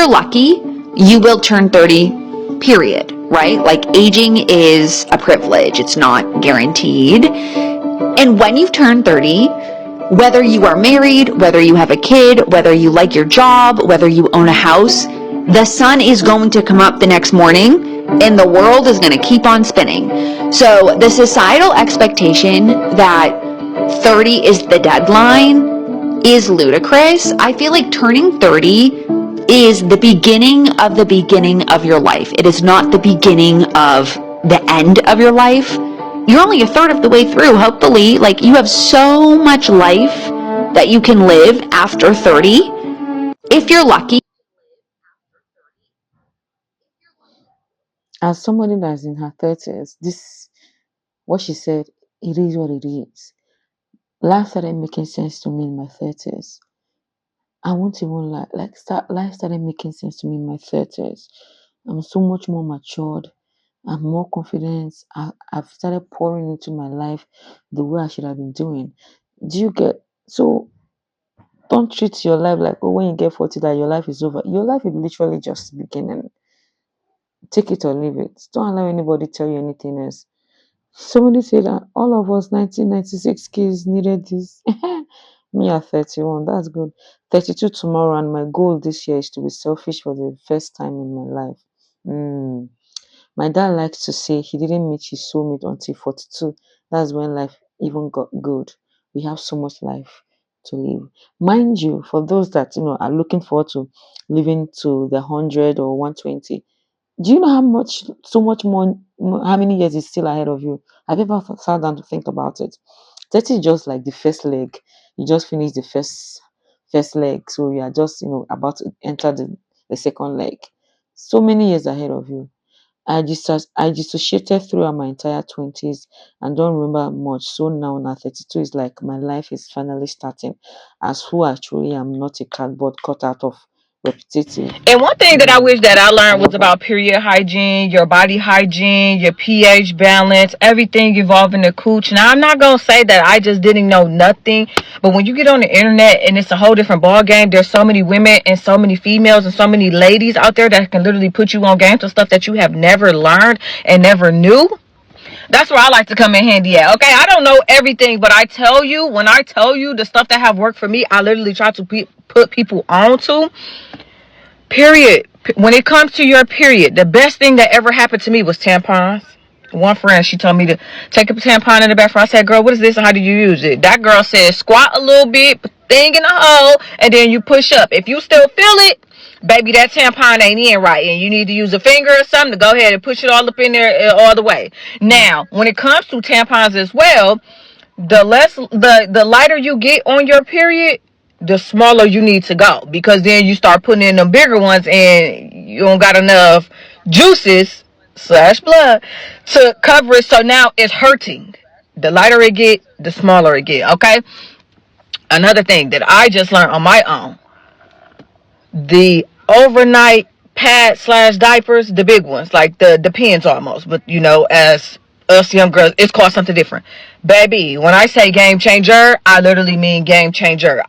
you're lucky, you will turn 30, period, right? Like, aging is a privilege. It's not guaranteed. And when you've turned 30, whether you are married, whether you have a kid, whether you like your job, whether you own a house, the sun is going to come up the next morning and the world is going to keep on spinning. So the societal expectation that 30 is the deadline is ludicrous. I feel like turning 30 is the beginning of your life. It is not the beginning of the end of your life. You're only a third of the way through, hopefully. Like, you have so much life that you can live after 30. If you're lucky. As somebody that's in her 30s, this, what she said, it is what it is. Life started making sense to me in my 30s. I won't even lie. Life started making sense to me in my 30s. I'm so much more matured. I'm more confident. I've started pouring into my life the way I should have been doing. Do you get? So don't treat your life like, oh, when you get 40, that your life is over. Your life is literally just beginning. Take it or leave it. Don't allow anybody tell you anything else. Somebody said that all of us 1996 kids needed this. Me at 31, that's good. 32 tomorrow, and my goal this year is to be selfish for the first time in my life. My dad likes to say he didn't meet his soulmate until 42. That's when life even got good. We have so much life to live. Mind you, for those that are looking forward to living to the 100 or 120, do you know so much more, how many years is still ahead of you? Have you ever sat down to think about it? 30 is just like the first leg. You just finished the first leg, so you are just about to enter the second leg. So many years ahead of you. I dissociated throughout my entire 20s and don't remember much. So now 32 is like my life is finally starting as who I truly am, not a cardboard cut out of repetitive. And one thing that I wish that I learned was about period hygiene, your body hygiene, your pH balance, everything involving the cooch. Now, I'm not going to say that I just didn't know nothing, but when you get on the internet and it's a whole different ball game, there's so many women and so many females and so many ladies out there that can literally put you on game to stuff that you have never learned and never knew. That's where I like to come in handy at. Okay, I don't know everything, but when I tell you the stuff that have worked for me, I literally try to put people onto. Period. When it comes to your period, the best thing that ever happened to me was tampons. One friend, she told me to take a tampon in the bathroom. I said, girl, what is this and how do you use it? That girl said, squat a little bit, put the thing in the hole, and then you push up. If you still feel it, baby, that tampon ain't in right, and you need to use a finger or something to go ahead and push it all up in there all the way. Now, when it comes to tampons as well, the lighter you get on your period, the smaller you need to go, because then you start putting in them bigger ones and you don't got enough juices / blood to cover it, so now it's hurting. The lighter it get, the smaller it get. Okay, another thing that I just learned on my own, the overnight pad / diapers, the big ones, like the pins almost, but as us young girls, it's called something different. Baby, when I say game changer, I literally mean game changer.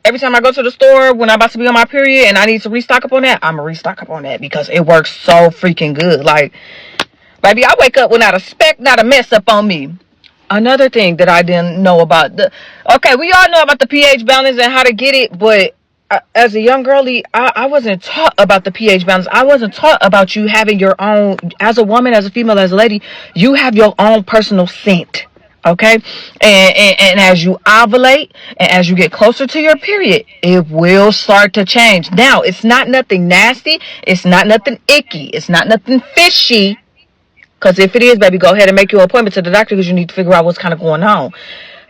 Every time I go to the store when I'm about to be on my period and I need to restock up on that, I'm gonna restock up on that because it works so freaking good. Like, baby, I wake up with not a speck, not a mess up on me. Another thing that I didn't know about, we all know about the pH balance and how to get it, but as a young girlie, I wasn't taught about the pH balance. I wasn't taught about you having your own, as a woman, as a female, as a lady, you have your own personal scent. Okay, and as you ovulate and as you get closer to your period, it will start to change. Now, it's not nothing nasty, it's not nothing icky, it's not nothing fishy. Because if it is, baby, go ahead and make your appointment to the doctor because you need to figure out what's kind of going on.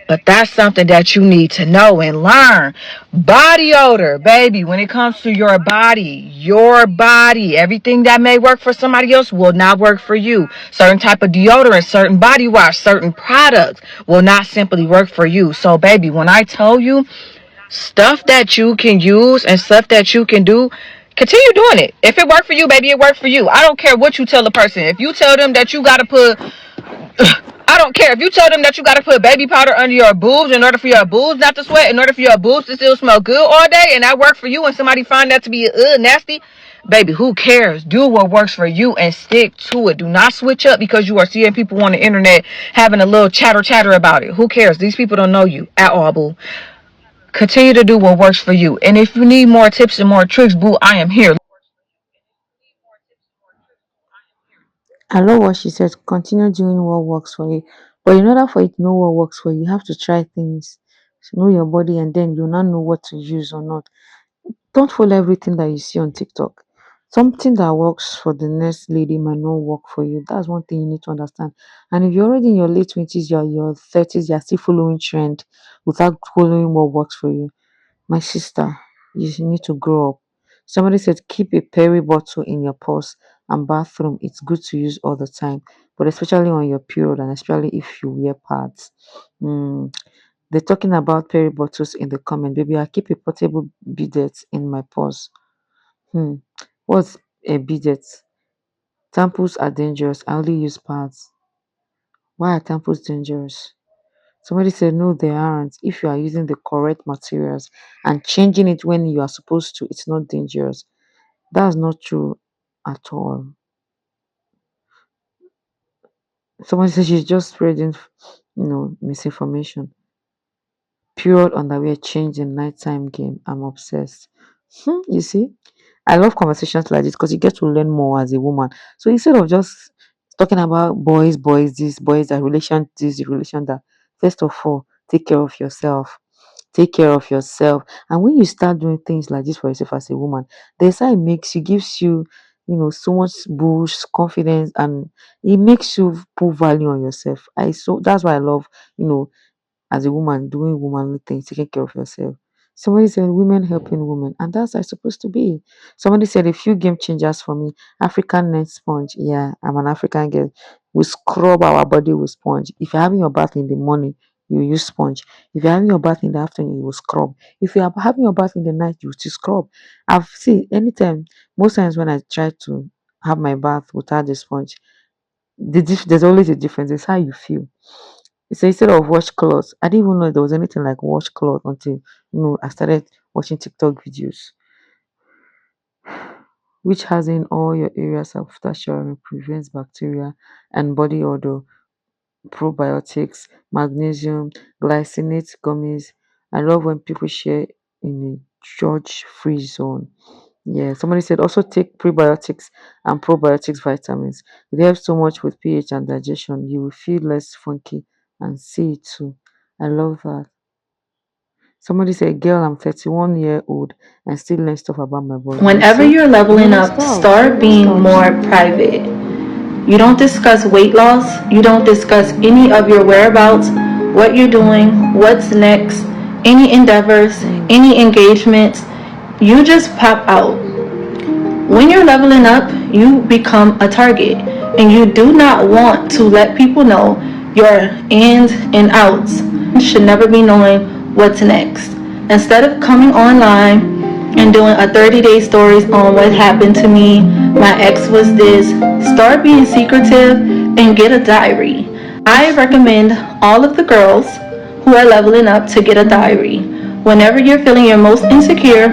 But that's something that you need to know and learn. Body odor, baby, when it comes to your body, everything that may work for somebody else will not work for you. Certain type of deodorant, certain body wash, certain products will not simply work for you. So, baby, when I tell you stuff that you can use and stuff that you can do, continue doing it. If it worked for you, baby, it worked for you. I don't care what you tell a person. If you tell them that you got to put I don't care if you tell them that you got to put baby powder under your boobs in order for your boobs not to sweat, in order for your boobs to still smell good all day, and that worked for you, and somebody find that to be nasty. Baby, who cares? Do what works for you and stick to it. Do not switch up because you are seeing people on the internet having a little chatter about it. Who cares? These people don't know you at all, boo. Continue to do what works for you. And if you need more tips and more tricks, boo, I am here. I love what she said. Continue doing what works for you. But in order for it to know what works for you, you have to try things. To know your body, and then you now know what to use or not. Don't follow everything that you see on TikTok. Something that works for the next lady might not work for you. That's one thing you need to understand. And if you're already in your late 20s, you're your 30s, you're still following trend without following what works for you, my sister, you need to grow up. Somebody said keep a peri bottle in your purse and bathroom. It's good to use all the time, but especially on your period and especially if you wear pads. Mm. They're talking about peri bottles in the comment. Baby, I keep a portable bidet in my purse. Hmm. What's a bidet? Tampons are dangerous. I only use pads. Why are tampons dangerous? Somebody said, no, they aren't. If you are using the correct materials and changing it when you are supposed to, it's not dangerous. That's not true at all. Somebody said she's just spreading, misinformation. Period underwear change in nighttime game. I'm obsessed. You see? I love conversations like this because you get to learn more as a woman. So instead of just talking about boys, this, boys, that relation, this, relation, that, first of all, take care of yourself. Take care of yourself. And when you start doing things like this for yourself as a woman, there's how it makes you, gives you, so much boost, confidence, and it makes you put value on yourself. That's why I love, you know, as a woman doing womanly things, taking care of yourself. Somebody said women helping women, and that's how it's supposed to be. Somebody said a few game changers for me. African net sponge. Yeah, I'm an African girl. We scrub our body with sponge. If you're having your bath in the morning, you use sponge. If you're having your bath in the afternoon, you will scrub. If you are having your bath in the night, you will still scrub. I've seen anytime, most times when I try to have my bath without the sponge, there's always a difference. It's how you feel. So instead of washcloth, I didn't even know there was anything like washcloth until I started watching TikTok videos, which has in all your areas after showering, prevents bacteria and body odor, probiotics, magnesium, glycinate gummies. I love when people share in a judge-free zone. Yeah, somebody said also take prebiotics and probiotics vitamins. It helps so much with pH and digestion. You will feel less funky and see it too. I love that. Somebody said, girl, I'm 31-year-old and still learn stuff about my body. Whenever you're leveling up, start being more private. You don't discuss weight loss. You don't discuss any of your whereabouts, what you're doing, what's next, any endeavors, any engagements. You just pop out. When you're leveling up, you become a target, and you do not want to let people know your ins and outs. You should never be knowing what's next. Instead of coming online and doing a 30-day stories on what happened to me, my ex was this, start being secretive and get a diary. I recommend all of the girls who are leveling up to get a diary. Whenever you're feeling your most insecure,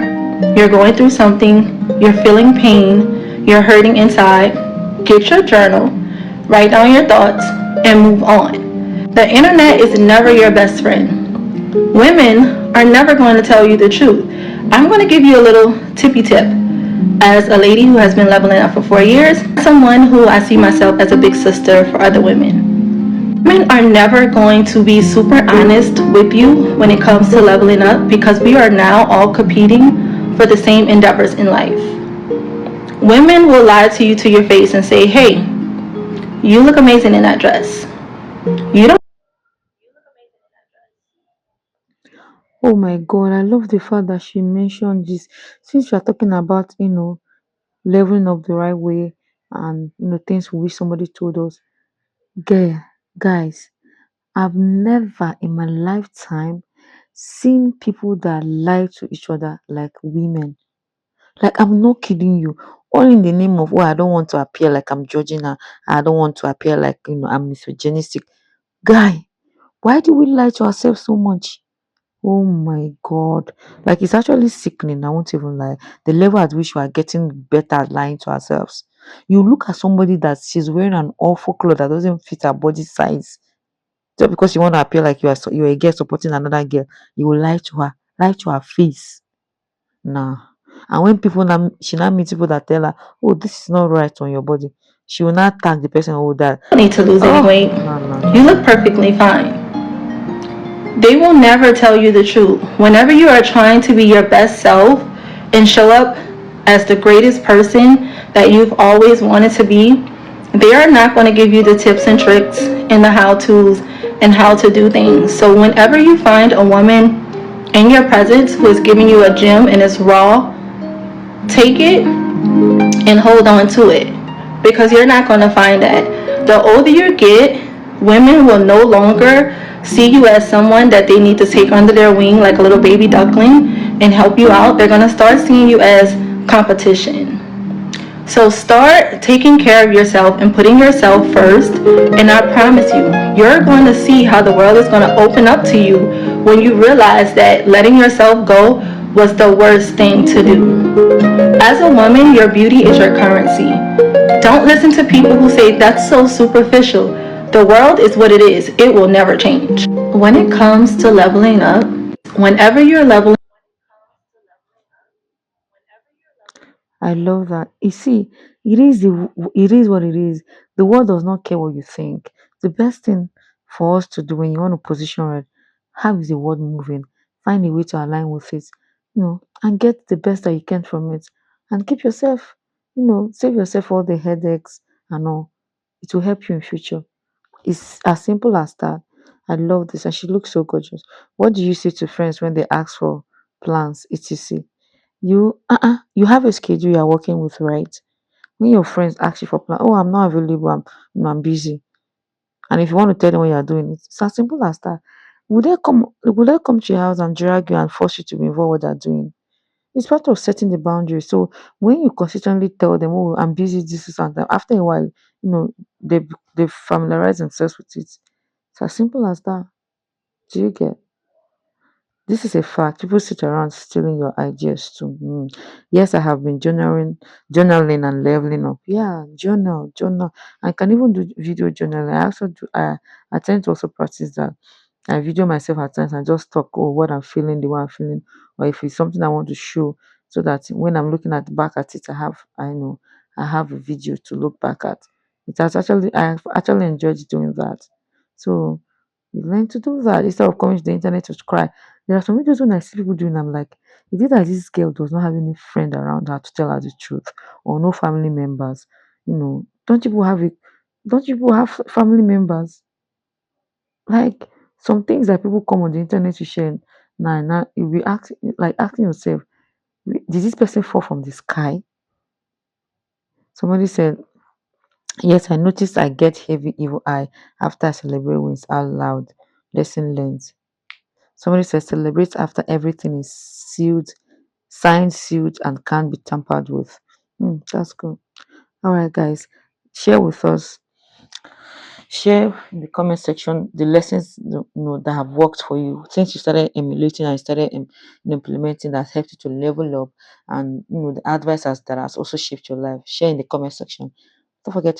you're going through something, you're feeling pain, you're hurting inside, get your journal, write down your thoughts, and move on. The internet is never your best friend. Women are never going to tell you the truth. I'm going to give you a little tippy tip. As a lady who has been leveling up for 4 years, someone who I see myself as a big sister for other women. Women are never going to be super honest with you when it comes to leveling up because we are now all competing for the same endeavors in life. Women will lie to you to your face and say, hey, you look amazing in that dress. You don't. Oh my God, I love the fact that she mentioned this. Since we are talking about, leveling up the right way and, things we wish somebody told us. Guys, I've never in my lifetime seen people that lie to each other like women. Like, I'm not kidding you. All in the name of, I don't want to appear like I'm judging her. I don't want to appear like, I'm misogynistic. Guy, why do we lie to ourselves so much? Oh my God. Like, it's actually sickening. I won't even lie. The level at which we are getting better at lying to ourselves. You look at somebody that she's wearing an awful clothes that doesn't fit her body size. Just because you want to appear like you're a girl supporting another girl, you will lie to her face. Nah. And when she now meets people that tell her, oh, this is not right on your body, she will not tag the person who that. You don't need to lose any Oh, weight. no. You look perfectly fine. They will never tell you the truth. Whenever you are trying to be your best self and show up as the greatest person that you've always wanted to be, they are not going to give you the tips and tricks and the how-tos and how to do things. So whenever you find a woman in your presence who is giving you a gem and it's raw, take it and hold on to it, because you're not going to find that. The older you get, women will no longer see you as someone that they need to take under their wing like a little baby duckling and help you out. They're going to start seeing you as competition. So start taking care of yourself and putting yourself first, and I promise you, you're going to see how the world is going to open up to you when you realize that letting yourself go was the worst thing to do. As a woman, your beauty is your currency. Don't listen to people who say that's so superficial. The world is what it is. It will never change. When it comes to leveling up, whenever you're leveling, I love that. You see, it is what it is. The world does not care what you think. The best thing for us to do when you want to position it, how is the world moving? Find a way to align with it, and get the best that you can from it. And keep yourself, save yourself all the headaches and all. It will help you in future. It's as simple as that. I love this, and she looks so gorgeous. What do you say to friends when they ask for plans, etc? You have a schedule you're working with, right? When your friends ask you for plan, oh, I'm not available, I'm busy. And if you want to tell them what you're doing, it's as simple as that. Would they come to your house and drag you and force you to be involved with what they're doing? It's part of setting the boundaries. So when you consistently tell them, oh, I'm busy, this is and that, after a while, you know, they familiarize themselves with it. It's as simple as that. Do you get? This is a fact. People sit around stealing your ideas too. Yes, I have been journaling and leveling up. Yeah, journal. I can even do video journaling. I also do. I tend to also practice that. I video myself at times and just talk, oh, what I'm feeling, the way I'm feeling, or if it's something I want to show, so that when I'm looking back at it, I have a video to look back at. I've actually enjoyed doing that. So you learn to do that instead of coming to the internet to cry. There are some videos when I see people doing, I'm like, is it that this girl does not have any friend around her to tell her the truth, or no family members? Don't people have family members? Like, some things that people come on the internet to share, now you'll be asking yourself, did this person fall from the sky? Somebody said, yes, I noticed I get heavy evil eye after I celebrate wins out loud. Lesson learned. Somebody says celebrate after everything is sealed, signed, sealed, and can't be tampered with. That's good. All right, guys, share with us. Share in the comment section the lessons that have worked for you since you started emulating and started implementing that helped you to level up, and the advices that has also shaped your life. Share in the comment section. Don't forget